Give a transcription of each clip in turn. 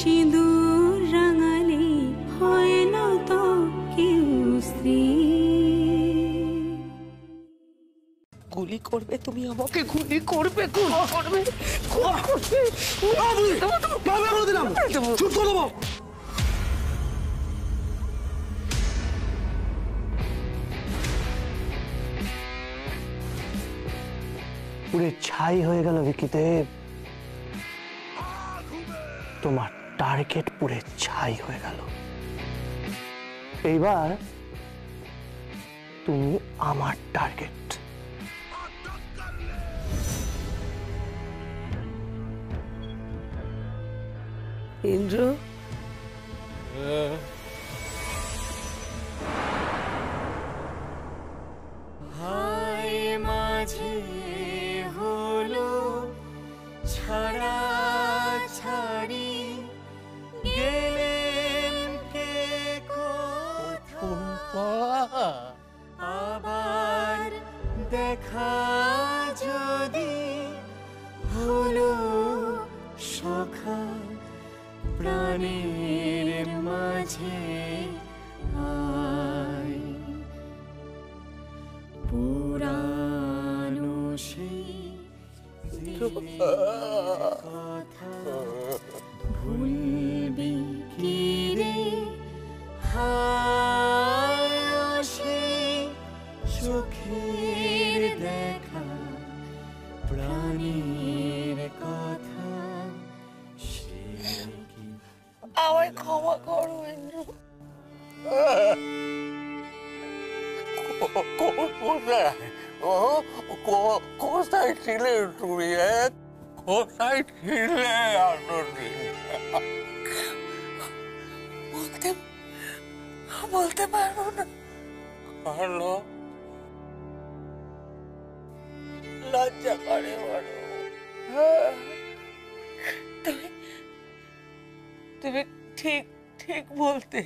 সিঁদুর রাঙালে হয় না তো কেউ স্ত্রী। গুলি করবে তুমি আমাকে, গুলি করবে, গুলি করবে। পুরে ছাই হয়ে গেল ভিকিতে, তোমার টার্গেট পুরে ছাই হয়ে গেল। এইবার তুমি আমার টার্গেট। ইন্দ্র, হায় মাঝে হলো ছাড়া ছাড়ি, গেলেন কে কোথায়, আবার দেখা যদি হলো সখা প্রাণের মাঝে আয়, পুরানো সেই কথা ভুলবি কি রে, হায় সেই চোখের দেখা প্রাণের কথা, আমায় ক্ষমা করো ইন্দ্র। কোথায় ছিলে তুমি? কোথায় ছিলে বলতে পারবো না। ভালো লজ্জা করে বড়। তুমি ঠিক ঠিক বলতে।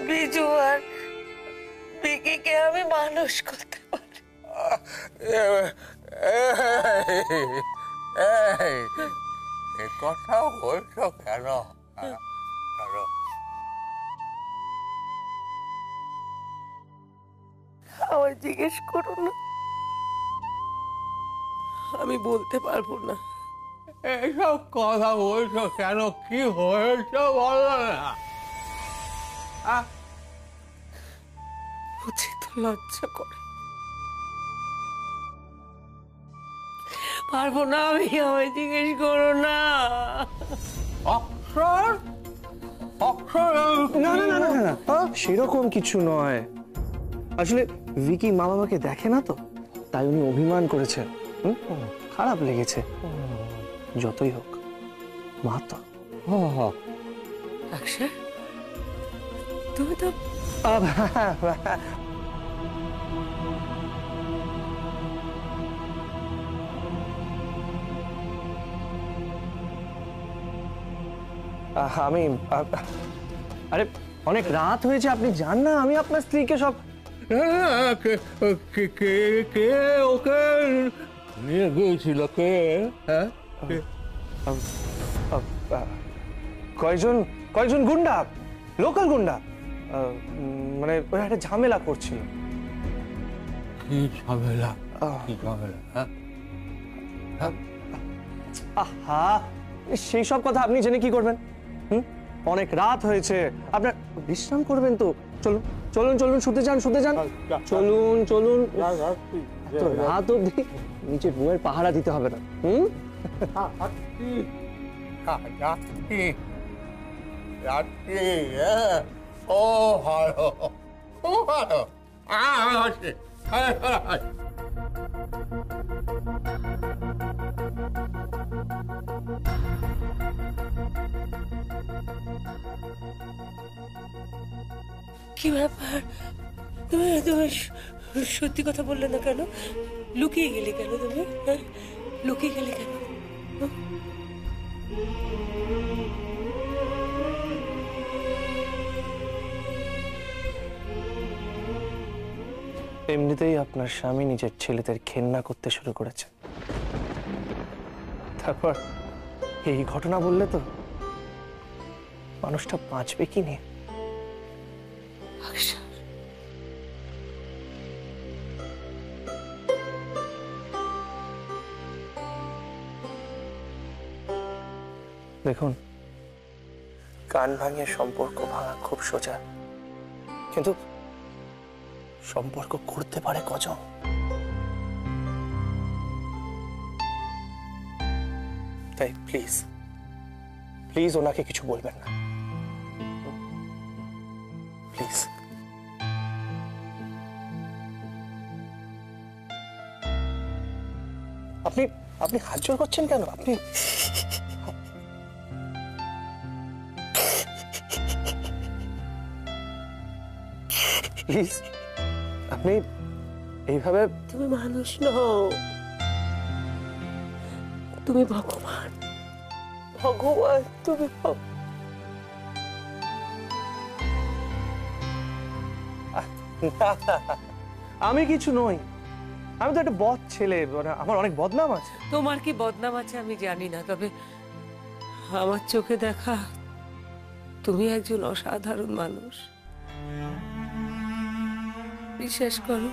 বিজু আর বিকিকে আমি মানুষ করতে পারি। কথা বলছো কেন? আমায় জিজ্ঞেস করো না, আমি বলতে পারবো না। এইসব কথা বলছো কেন? কি হয়েছে বলো না। বুঝি তো লজ্জা করে, পারবো না আমি। আমায় জিজ্ঞেস করো না। অক্ষর অক্ষর না না না না না, সেরকম কিছু নয়। আসলে ভিকি মা বাবাকে দেখে না তো, তাই উনি অভিমান করেছেন। খারাপ লেগেছে। যতই হোক মা তো। অক্ষর, তুমি তো আমি আরে অনেক রাত হয়েছে, আপনি যান না, আমি আপনার স্ত্রীকে সব। কে ওকে নিয়ে গিয়েছিল? কে? কয়েকজন গুন্ডা, লোকাল গুন্ডা, মানে ওই একটা ঝামেলা করছিল। কি ঝামেলা? কি ঝামেলা? আহা, সেই সব কথা আপনি জেনে কি করবেন? অনেক রাত হয়েছে, আপনার বিশ্রাম করবেন তো। চলুন চলুন চলুন, শুতে যান শুতে যান। চলুন চলুন, রাত অব্দি নিজের বউয়ের পাহারা দিতে হবে না। ও ভালো, ও ভালো। কি ব্যাপার? তুমি তুমি সত্যি কথা বললে না কেন? লুকিয়ে গেলে কেন তুমি? লুকিয়ে গেলে কেন? এমনিতেই আপনার স্বামী নিজের ছেলেদের ঘেন্না করতে শুরু করেছে, তারপর এই ঘটনা বললে তো মানুষটা বাঁচবে কি নিয়ে? আকশার, দেখুন, কান ভাঙিয়ে সম্পর্ক ভাঙা খুব সোজা, কিন্তু সম্পর্ক করতে পারে কজন? তাই প্লিজ প্লিজ ওনাকে কিছু বলবেন না, প্লিজ। আপনি আপনি হাত জোর করছেন কেন? আপনি প্লিজ, আপনি এইভাবে। তুমি মানুষ নও, তুমি ভগবান। ভগবান তুমি। আমি কিছু নই, আমি তো একটা বদ ছেলে, আমার অনেক বদনাম আছে। তোমার কি বদনাম আছে আমি জানি না, তবে আমার চোখে দেখা তুমি একজন অসাধারণ মানুষ। বিশ্বাস করো,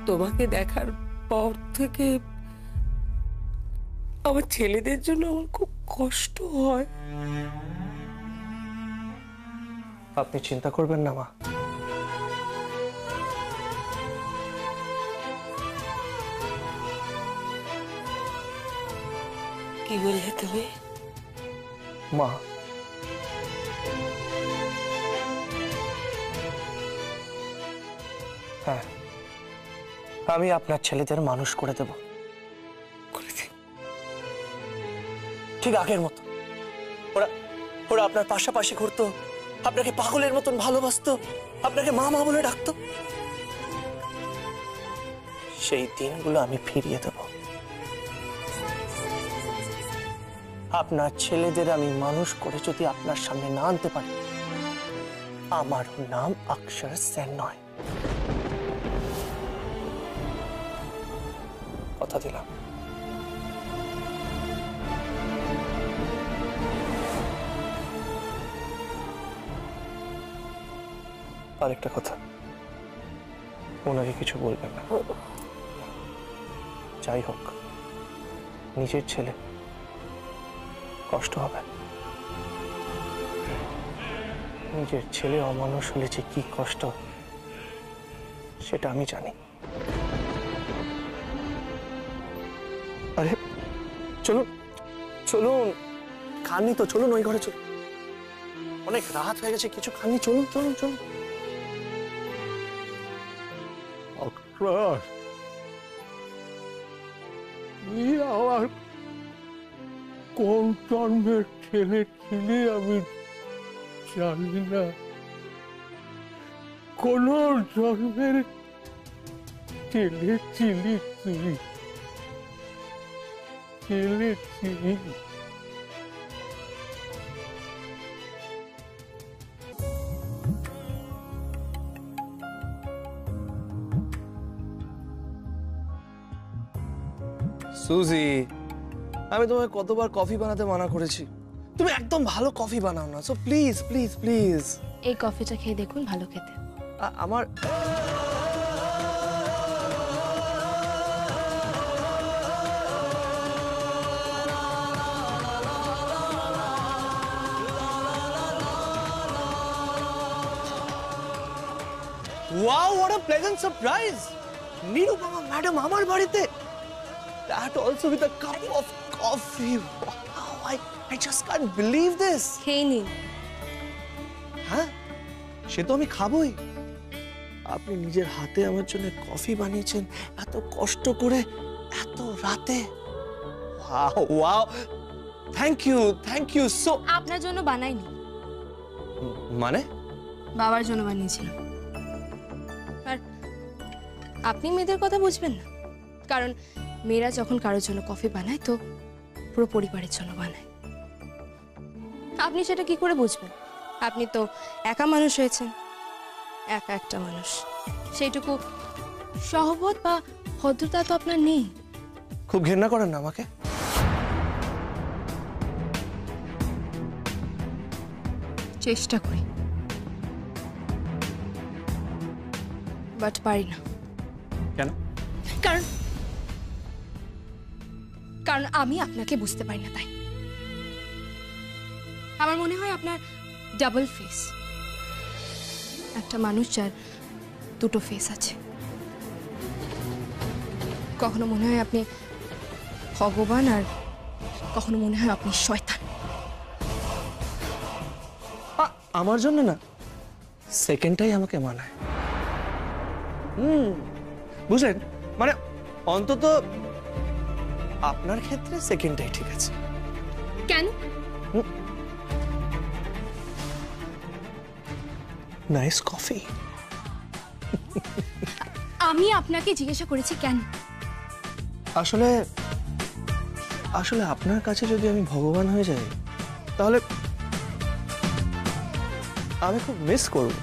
তোমাকে দেখার পর থেকে আমার ছেলেদের জন্য আমার খুব কষ্ট হয়। আপনি চিন্তা করবেন না মা, কি বললে তুমি? মা হ্যাঁ, আমি আপনার ছেলেদের মানুষ করে দেব, ঠিক আগের মতো। ওরা ওরা আপনার পাশাপাশি ঘুরতো, আপনাকে পাগলের মতন ভালোবাসতো, আপনাকে মা মা বলে ডাকতো। সেই দিনগুলো আমি ফিরিয়ে দেব। আপনার ছেলেদের আমি মানুষ করে যদি আপনার সামনে না আনতে পারি, আমার নাম অক্ষর সেন নয়। কথা দিলাম। আরেকটা কথা, ওনাকে কিছু বলবেন না। যাই হোক, নিজের ছেলে, কষ্ট হবে। নিজের ছেলে অমানুষ হলে যে কি কষ্ট, সেটা আমি জানি। আরে চলুন চলুন, খাননি তো, চলুন ওই ঘরে চলুন। অনেক রাত হয়ে গেছে, কিছু খাননি, চলুন চলুন চলুন। অক্ষর, তুই আমার কোন জন্মের ছেলে ছিলি আমি জানি না। কোন জন্মের ছেলে ছিলি তুই, ছেলে ছিলি। সুজি, আমি তোমায় কতবার কফি বানাতে মানা করেছি, তুমি একদম ভালো কফি বানাও না, সো প্লিজ প্লিজ প্লিজ। এই কফিটা খেয়ে দেখুন, ভালো খেতে। আমার Wow, what a pleasant surprise! Nirupama madam আমার বাড়িতে, that also with a cup of coffee. Wow, I just can't believe this. খেয়ে নিন। হ্যাঁ, সে তো আমি খাবই। আপনি নিজের হাতে আমার জন্য কফি বানিয়েছেন, এত কষ্ট করে, এত রাতে। Wow, wow. Thank you so. আপনার জন্য বানাইনি, মানে? বাবার জন্য বানিয়েছিলাম। আর আপনি মেয়েদের কথা বুঝবেন না, কারণ মেয়েরা যখন কারোর জন্য কফি বানায় তো পুরো পরিবারের জন্য বানায়। আপনি সেটা কি করে বুঝবেন? আপনি তো একা মানুষ হয়েছেন, একা একটা মানুষ, সেইটুকু সহবত বা ভদ্রতা তো আপনার নেই। খুব ঘৃণা করেন না আমাকে? চেষ্টা করি, বাট পারি না। কেন? কারণ কারণ আমি আপনাকে বুঝতে পারি না, তাই আমার মনে হয় আপনার ডাবল ফেস। একটা মানুষ যার দুটো ফেস আছে। কখনো মনে হয় আপনি ভগবান, আর কখনো মনে হয় আপনি শয়তান। আমার জন্য না, সেকেন্ডটাই আমাকে মানায়। বুঝলেন, মানে অন্তত আপনার ক্ষেত্রে সেকেন্ডটাই ঠিক আছে। কেন? Nice coffee. আমি আপনাকে জিজ্ঞাসা করেছি কেন। আসলে আসলে আপনার কাছে যদি আমি ভগবান হয়ে যাই, তাহলে আমি খুব মিস করব।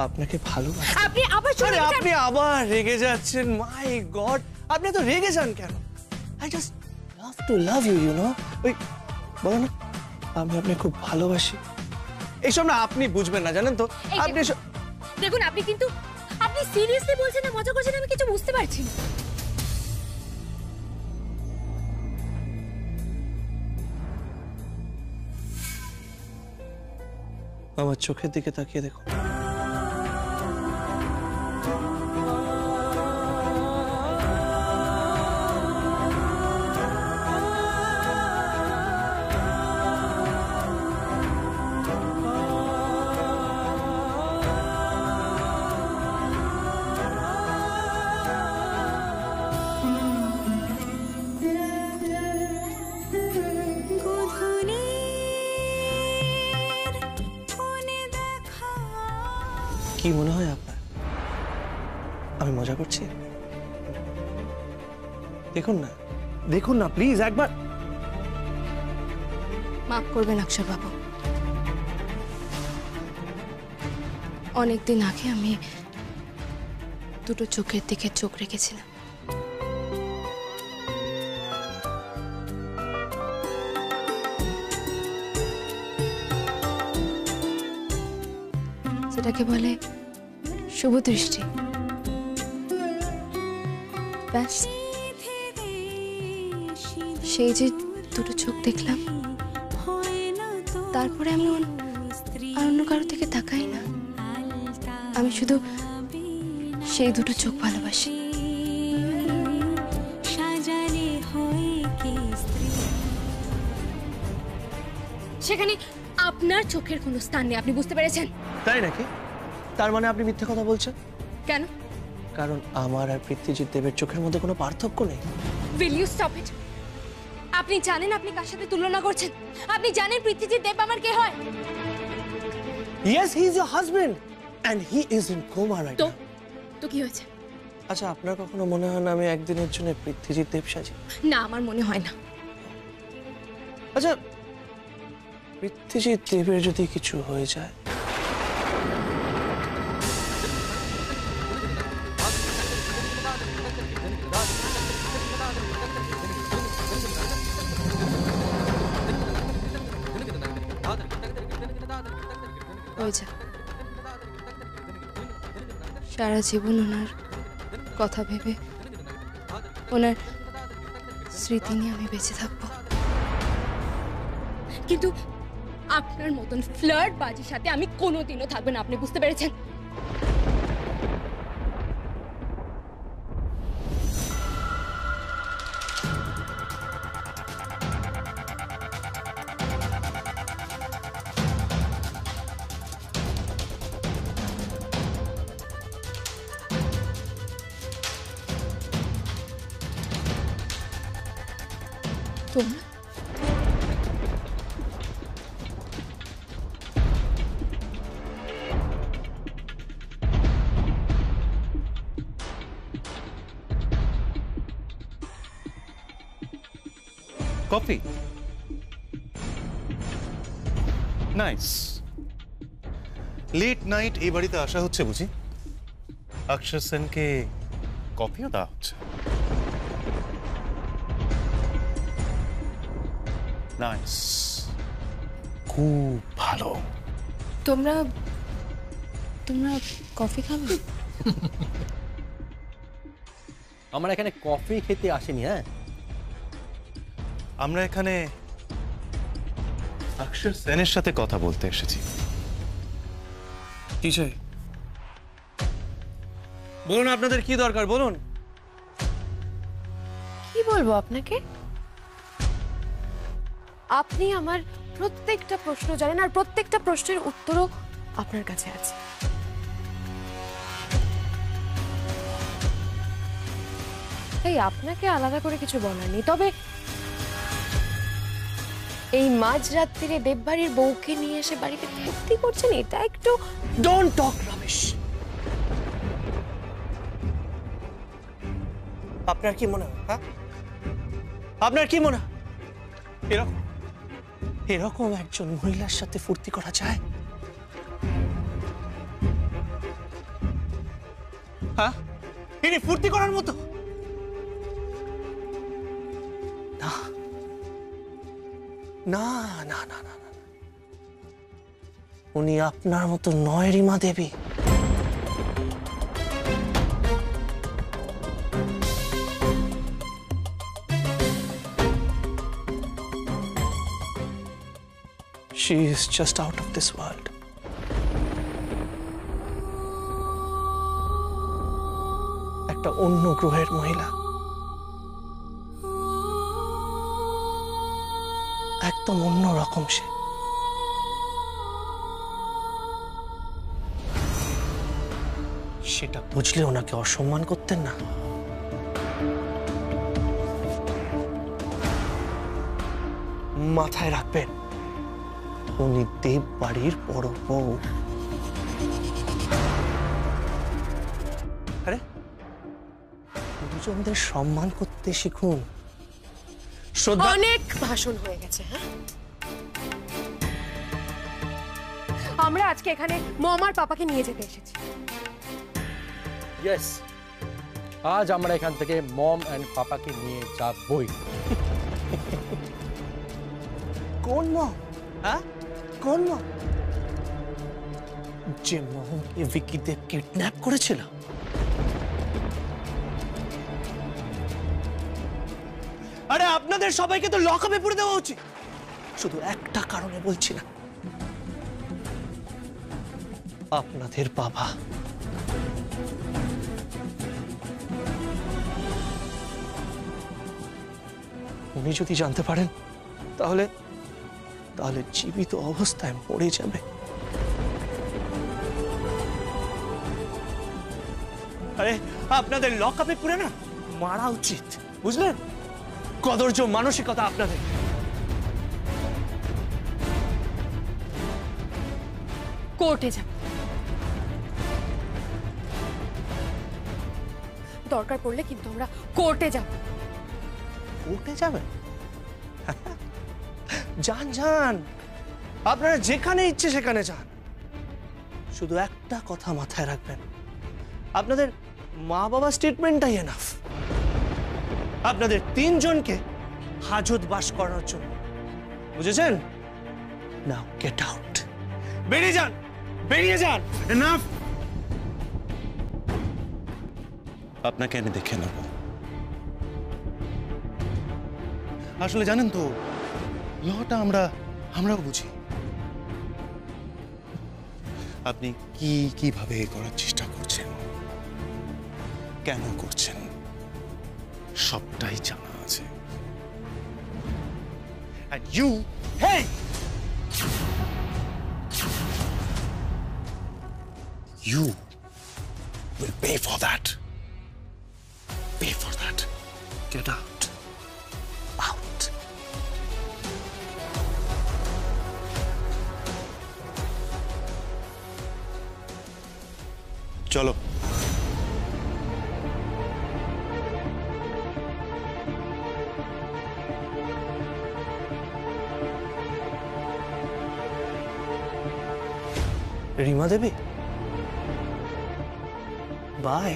আপনাকে ভালোবাসি। আপনি আবার আপনি আবার রেগে যাচ্ছেন। মাই গড, আপনি তো রেগে যান কেন? I just love to love you, you know. ওই বলো না, আমি আপনাকে খুব ভালোবাসি। এইসব না আপনি বুঝবেন না, জানেন তো। আপনি দেখুন, আপনি সিরিয়াসলি বলছেন না মজা করছেন, আমি কিছু বুঝতে পারছি না। আমার চোখের দিকে তাকিয়ে দেখুন। কি মনে হয় আপনার আমি মজা করছি? দেখুন না, দেখুন না প্লিজ একবার। মাফ করবেন অক্ষর বাবু, অনেকদিন আগে আমি দুটো চোখের দিকে চোখ রেখেছিলাম। সেটাকে বলে শুভ দৃষ্টি। ব্যাস, সেই যে দুটো চোখ দেখলাম, তারপরে আমি আর অন্য কারো থেকে তাকাই না। আমি শুধু সেই দুটো চোখ ভালোবাসি। সেখানে আপনার চোখের কোনো স্থান নেই, আপনি বুঝতে পেরেছেন? তাই নাকি? তার মানে আপনি মিথ্যে কথা বলছেন কেন? কারণ আমার আর পৃথ্বীজিৎ দেবের চোখের মধ্যে কোনো পার্থক্য নেই। Will you stop it? আপনি জানেন আপনি কার সাথে তুলনা করছেন? আপনি জানেন পৃথ্বীজিৎ দেব আমার কে হয়? Yes, he is your husband and he is in coma right now. তো কি হয়েছে? আচ্ছা, আপনার কখনো মনে হয় না আমি একদিনের জন্য পৃথ্বীজিৎ দেব সাজি? না, আমার মনে হয় না। আচ্ছা, পৃথ্বীজিৎ দেবের যদি কিছু হয়ে যায়, সারা জীবন ওনার কথা ভেবে, ওনার স্মৃতি নিয়ে আমি বেঁচে থাকবো। কিন্তু আপনার মতন ফ্লার্ট বাজির সাথে আমি কোনোদিনও থাকবো না, আপনি বুঝতে পেরেছেন? তোমরা কফি নাইস। লেট নাইট এই বাড়িতে আসা হচ্ছে বুঝি? অক্ষর সেনকে কফিও দেওয়া হচ্ছে। নাইস, খুব ভালো। তোমরা তোমরা কফি খাবে? আমরা এখানে কফি খেতে আসিনি। হ্যাঁ, আমরা এখানে অক্ষর সেনের সাথে কথা বলতে এসেছি। কি চাই বলুন, আপনাদের কি দরকার বলুন। কি বলবো আপনাকে? আপনি আমার প্রত্যেকটা প্রশ্ন জানেন, আর প্রত্যেকটা প্রশ্নের উত্তরও আপনার কাছে আছে। তাই আপনাকে আলাদা করে কিছু বলার নেই। তবে এই মাঝরাত্রিরে দেববাড়ির বউকে নিয়ে এসে বাড়িতে ফুর্তি করছেন, এটা একটু ডোন্ট টক রাবিশ। আপনার কি মনে হয়? হ্যাঁ, আপনার কি মনে হয় এরকম এরকম একজন মহিলার সাথে ফুর্তি করা যায়? হ্যাঁ, ইনি ফুর্তি করার মতো না। না না না না না, উনি আপনার মতো নয় রিমা দেবী। She is just out of this world. একটা অন্য গ্রহের মহিলা, একদম অন্য রকম সে। সেটা বুঝলে ওনাকে অসম্মান করতেন না। মাথায় রাখবেন, উনি দেব বাড়ির বড় বউ। আরে দুজনদের সম্মান করতে শিখুন। অনেক ভাষণ হয়ে গেছে। হ্যাঁ, আমরা আজকে এখানে মম আর পাপাকে নিয়ে যেতে এসেছি। ইয়েস, আজ আমরা এখান থেকে মম অ্যান্ড পাপাকে নিয়ে যাবই। কোন মম? হ্যাঁ, কোন মম? যে মমকে ভিকি দেব কিডন্যাপ করেছিল? আরে আপনাদের সবাইকে তো লকআপে পুরে দেওয়া উচিত। শুধু একটা কারণে বলছি না, আপনাদের বাবা উনি যদি জানতে পারেন তাহলে তাহলে জীবিত অবস্থায় মরে যাবে। আরে আপনাদের লকআপে পুরে না মারা উচিত, বুঝলেন? কদর্য মানসিকতা আপনাদের। কোর্টে যাব, দরকার পড়লে কিন্তু আমরা কোর্টে যাব। কোর্টে যাবেন? যান যান, আপনারা যেখানে ইচ্ছে সেখানে যান। শুধু একটা কথা মাথায় রাখবেন, আপনাদের মা বাবা স্টেটমেন্টটাই এনাফ আপনাদের তিনজনকে হাজতবাস করার জন্য, বুঝেছেন? নাও গেট আউট, বেরিয়ে যান, বেরিয়ে যান। এনাফ। আপনাকে আমি দেখে নেব। আসলে জানেন তো, লটা আমরাও বুঝি। আপনি কিভাবে করার চেষ্টা করছেন, কেন করছেন, সবটাই জানা আছে। And you, Hey! you will pay for that. Pay for that. Get out. Out. চলো। রিমা দেবী, বাই।